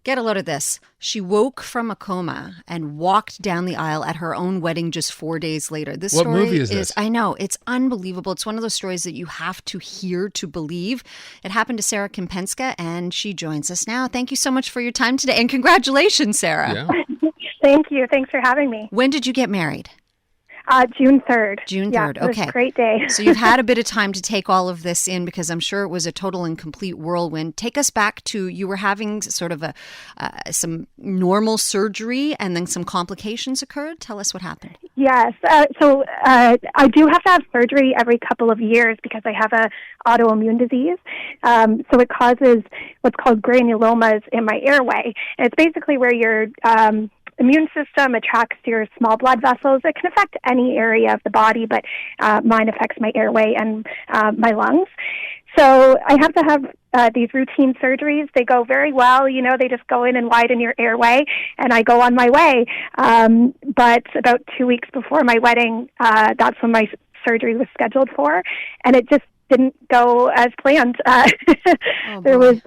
Get a load of this. She woke from a coma and walked down the aisle at her own wedding just 4 days later. This What story movie is this? I know, it's unbelievable. It's one of those stories that you have to hear to believe. It happened to Sarah KIMPENSKA, and she joins us now. Thank you so much for your time today, and congratulations, Sarah. Yeah. Thank you. Thanks for having me. When did you get married? June 3rd. June 3rd, yeah, it was okay. a great day. So you've had a bit of time to take all of this in, because I'm sure it was a total and complete whirlwind. Take us back to, you were having sort of some normal surgery and then some complications occurred. Tell us what happened. Yes. So I do have to have surgery every couple of years because I have a autoimmune disease. So it causes what's called granulomas in my airway. And it's basically where your immune system attracts your small blood vessels. It can affect any area of the body, but mine affects my airway and my lungs. So I have to have these routine surgeries. They go very well. You know, they just go in and widen your airway, and I go on my way. But about 2 weeks before my wedding, that's when my surgery was scheduled for, and it just didn't go as planned. There was...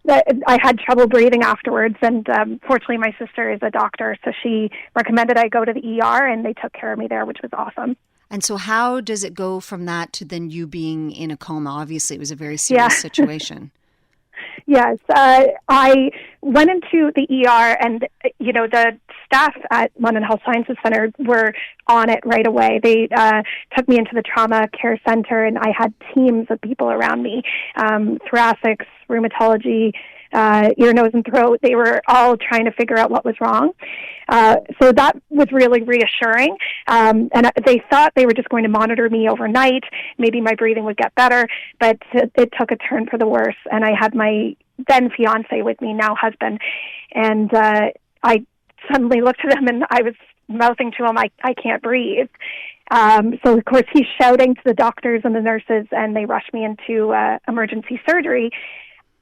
I had trouble breathing afterwards, and fortunately my sister is a doctor, so she recommended I go to the ER, and they took care of me there, which was awesome. And so how does it go from that to then you being in a coma? Obviously, it was a very serious situation. Yes, I went into the ER, and the staff at London Health Sciences Centre were on it right away. They took me into the trauma care center, and I had teams of people around me, thoracics, rheumatology, ear, nose, and throat. They were all trying to figure out what was wrong. So that was really reassuring. And they thought they were just going to monitor me overnight. Maybe my breathing would get better, but it took a turn for the worse. And I had my then fiance with me, now husband. And I suddenly looked at him, and I was mouthing to him, I can't breathe. So, of course, he's shouting to the doctors and the nurses, and they rushed me into emergency surgery.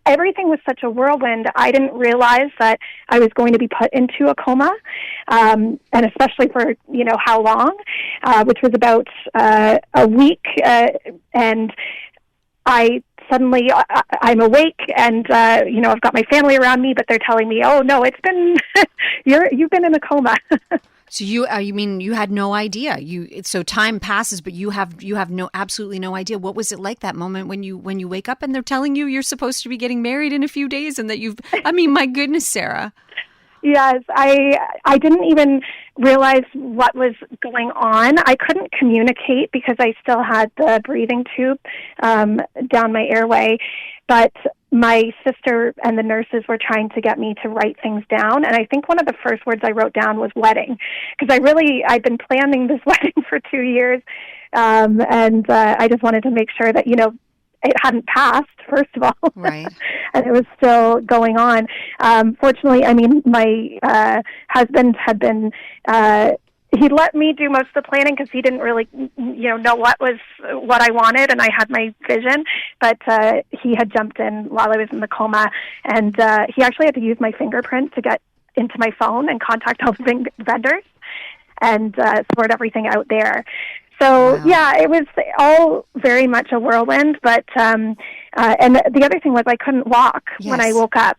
Everything was such a whirlwind. I didn't realize that I was going to be put into a coma, and especially for, how long, which was about a week. And I'm awake, and, I've got my family around me, but they're telling me, oh, no, it's been, you've been in a coma. So you mean you had no idea? So time passes, but you have absolutely no idea. What was it like that moment when you wake up and they're telling you you're supposed to be getting married in a few days, and that my goodness, Sarah. Yes, I didn't even realize what was going on. I couldn't communicate because I still had the breathing tube down my airway, but my sister and the nurses were trying to get me to write things down, and I think one of the first words I wrote down was wedding, because I'd been planning this wedding for 2 years, and I just wanted to make sure that, it hadn't passed, first of all. Right. And it was still going on. Fortunately, my husband had been, he let me do most of the planning because he didn't really, know what I wanted, and I had my vision. But he had jumped in while I was in the coma, and he actually had to use my fingerprint to get into my phone and contact all the vendors and sort everything out there. So, wow. Yeah, it was all very much a whirlwind, but and the other thing was I couldn't walk when I woke up.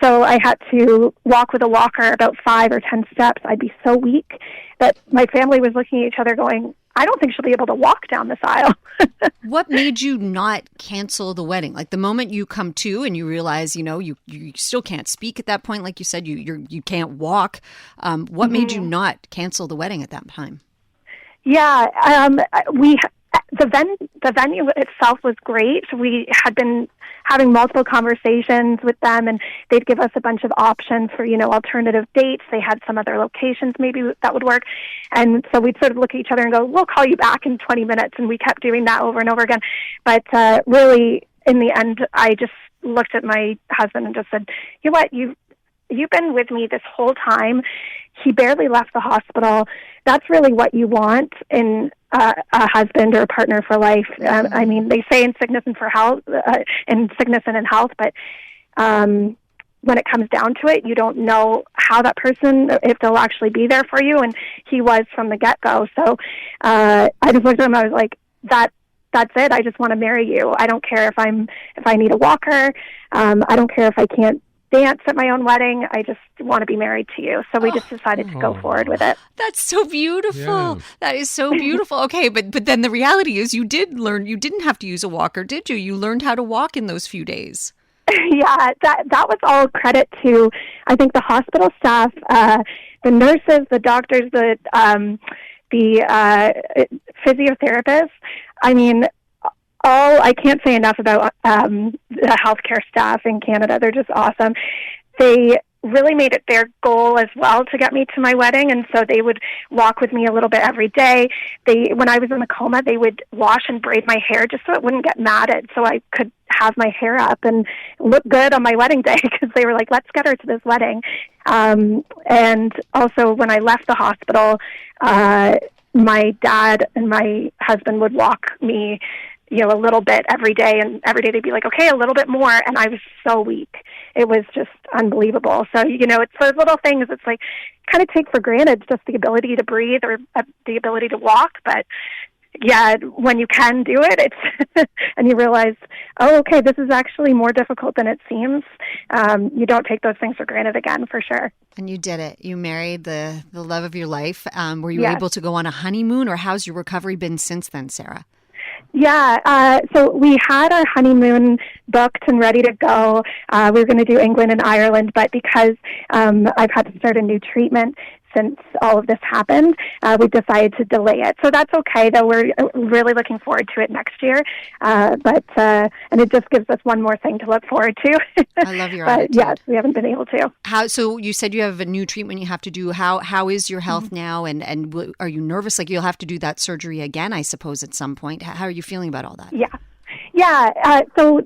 So I had to walk with a walker about 5 or 10 steps. I'd be so weak that my family was looking at each other going, I don't think she'll be able to walk down this aisle. What made you not cancel the wedding? Like the moment you come to and you realize, you still can't speak at that point. Like you said, you can't walk. What made you not cancel the wedding at that time? Yeah, the venue itself was great. We had been having multiple conversations with them, and they'd give us a bunch of options for, alternative dates. They had some other locations maybe that would work. And so we'd sort of look at each other and go, we'll call you back in 20 minutes. And we kept doing that over and over again. But really, in the end, I just looked at my husband and just said, you know what, you've been with me this whole time. He barely left the hospital. That's really what you want in a husband or a partner for life. They say in sickness and in health, but when it comes down to it, you don't know how that person, if they'll actually be there for you. And he was from the get-go. So I just looked at him. I was like, that's it. I just want to marry you. I don't care if I need a walker. I don't care if I can't dance at my own wedding. I just want to be married to you. So we just decided to go forward with it. That's so beautiful. Yeah. That is so beautiful. Okay, but then the reality is you didn't have to use a walker, did you? You learned how to walk in those few days. Yeah, that was all credit to, I think, the hospital staff, the nurses, the doctors, the physiotherapists. I mean, I can't say enough about the healthcare staff in Canada. They're just awesome. They really made it their goal as well to get me to my wedding, and so they would walk with me a little bit every day. When I was in the coma, they would wash and braid my hair just so it wouldn't get matted, so I could have my hair up and look good on my wedding day, because they were like, let's get her to this wedding. And also when I left the hospital, my dad and my husband would walk me a little bit every day, and every day they'd be like, okay, a little bit more, and I was so weak. It was just unbelievable. So, it's those little things, it's like, kind of take for granted just the ability to breathe or the ability to walk, but yeah, when you can do it, it's and you realize, oh, okay, this is actually more difficult than it seems. You don't take those things for granted again, for sure. And you did it. You married the love of your life. Were you Yes. able to go on a honeymoon, or how's your recovery been since then, Sarah? Yeah, so we had our honeymoon booked and ready to go. We were going to do England and Ireland, but because I've had to start a new treatment since all of this happened, we decided to delay it. So that's okay, though. We're really looking forward to it next year. And it just gives us one more thing to look forward to. I love your But attitude. yes, we haven't been able to. So you said you have a new treatment you have to do. How is your health now? And are you nervous? Like, you'll have to do that surgery again, I suppose, at some point. How are you feeling about all that? Yeah. So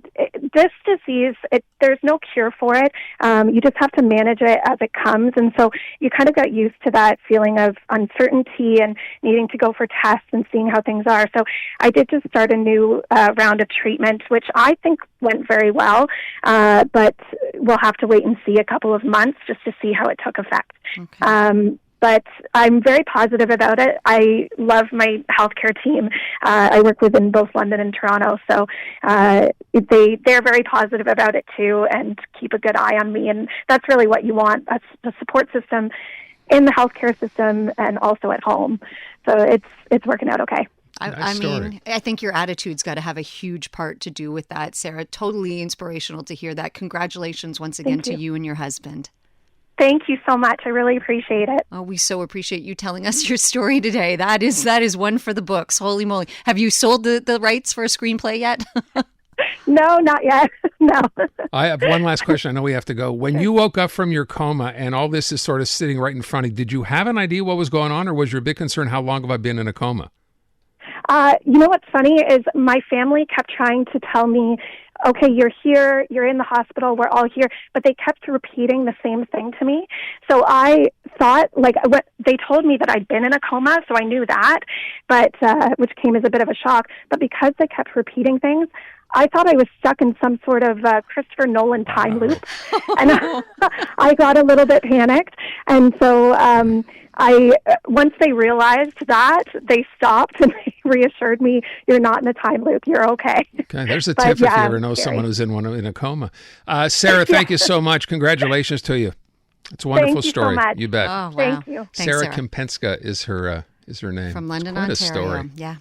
this disease, there's no cure for it. You just have to manage it as it comes. And so you kind of got used to that feeling of uncertainty and needing to go for tests and seeing how things are. So I did just start a new round of treatment, which I think went very well. But we'll have to wait and see a couple of months just to see how it took effect. Okay. But I'm very positive about it. I love my healthcare team. I work within both London and Toronto, so they're very positive about it too, and keep a good eye on me. And that's really what you want: a support system in the healthcare system and also at home. So it's working out okay. Nice I mean, story. I think your attitude's got to have a huge part to do with that, Sarah. Totally inspirational to hear that. Congratulations once again to you and your husband. Thank you so much. I really appreciate it. Oh, we so appreciate you telling us your story today. That is one for the books. Holy moly. Have you sold the rights for a screenplay yet? No, not yet. No. I have one last question. I know we have to go. When you woke up from your coma and all this is sort of sitting right in front of you, did you have an idea what was going on, or was you a bit concerned, how long have I been in a coma? You know what's funny is my family kept trying to tell me, okay, you're here, you're in the hospital, we're all here, but they kept repeating the same thing to me. So I thought, they told me that I'd been in a coma, so I knew that, but which came as a bit of a shock. But because they kept repeating things, I thought I was stuck in some sort of Christopher Nolan time loop, and I got a little bit panicked. And so once they realized that, they stopped and they reassured me, "You're not in a time loop. You're okay." Okay, there's a tip if you ever know someone who's in a coma. Sarah, thank you so much. Congratulations to you. It's a wonderful Thank you story. so much. You bet. Oh, wow. Thank you. Thanks, Sarah KIMPENSKA is her name. From London, It's quite Ontario. a story. Yeah.